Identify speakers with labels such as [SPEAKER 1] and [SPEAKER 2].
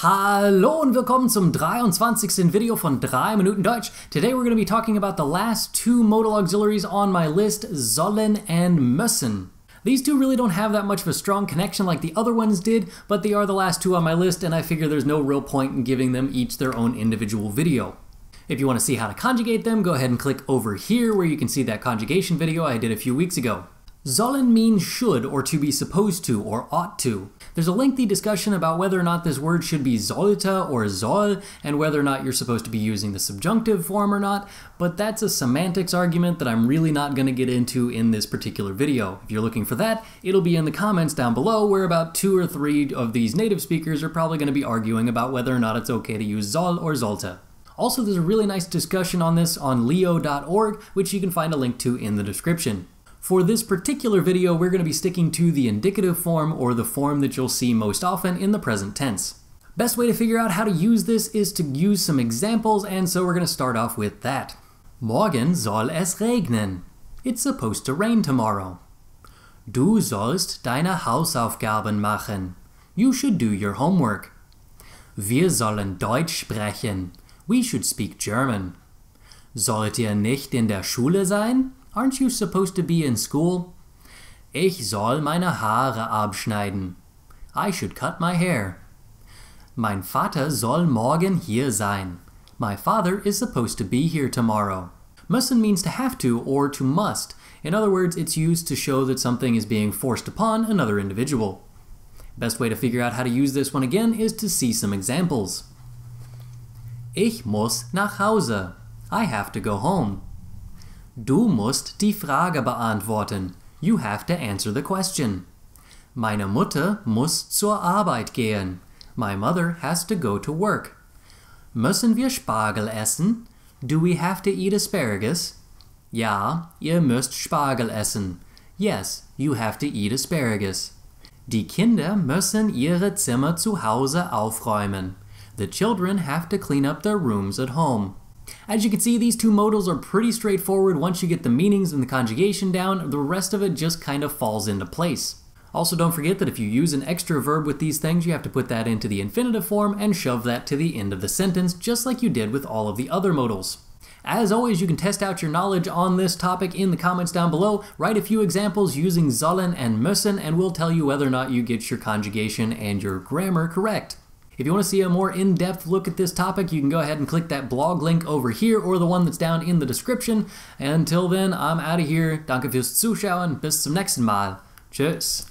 [SPEAKER 1] Hallo und willkommen zum 23. Video von 3 Minuten Deutsch. Today we're going to be talking about the last two modal auxiliaries on my list, sollen and müssen. These two really don't have that much of a strong connection like the other ones did, but they are the last two on my list and I figure there's no real point in giving them each their own individual video. If you want to see how to conjugate them, go ahead and click over here where you can see that conjugation video I did a few weeks ago. Sollen means should or to be supposed to or ought to. There's a lengthy discussion about whether or not this word should be sollte or soll and whether or not you're supposed to be using the subjunctive form or not, but that's a semantics argument that I'm really not going to get into in this particular video. If you're looking for that, it'll be in the comments down below where about 2 or 3 of these native speakers are probably going to be arguing about whether or not it's okay to use soll or sollte. Also, there's a really nice discussion on this on leo.org, which you can find a link to in the description. For this particular video, we're going to be sticking to the indicative form, or the form that you'll see most often in the present tense. Best way to figure out how to use this is to use some examples, and so we're going to start off with that. Morgen soll es regnen. It's supposed to rain tomorrow. Du sollst deine Hausaufgaben machen. You should do your homework. Wir sollen Deutsch sprechen. We should speak German. Sollt ihr nicht in der Schule sein? Aren't you supposed to be in school? Ich soll meine Haare abschneiden. I should cut my hair. Mein Vater soll morgen hier sein. My father is supposed to be here tomorrow. Müssen means to have to or to must. In other words, it's used to show that something is being forced upon another individual. Best way to figure out how to use this one again is to see some examples. Ich muss nach Hause. I have to go home. Du musst die Frage beantworten. You have to answer the question. Meine Mutter muss zur Arbeit gehen. My mother has to go to work. Müssen wir Spargel essen? Do we have to eat asparagus? Ja, ihr müsst Spargel essen. Yes, you have to eat asparagus. Die Kinder müssen ihre Zimmer zu Hause aufräumen. The children have to clean up their rooms at home. As you can see, these two modals are pretty straightforward once you get the meanings and the conjugation down. The rest of it just kind of falls into place. Also, don't forget that if you use an extra verb with these things, you have to put that into the infinitive form and shove that to the end of the sentence, just like you did with all of the other modals. As always, you can test out your knowledge on this topic in the comments down below. Write a few examples using sollen and müssen, and we'll tell you whether or not you get your conjugation and your grammar correct. If you want to see a more in-depth look at this topic, you can go ahead and click that blog link over here or the one that's down in the description. Until then, I'm out of here. Danke fürs Zuschauen. Bis zum nächsten Mal. Tschüss.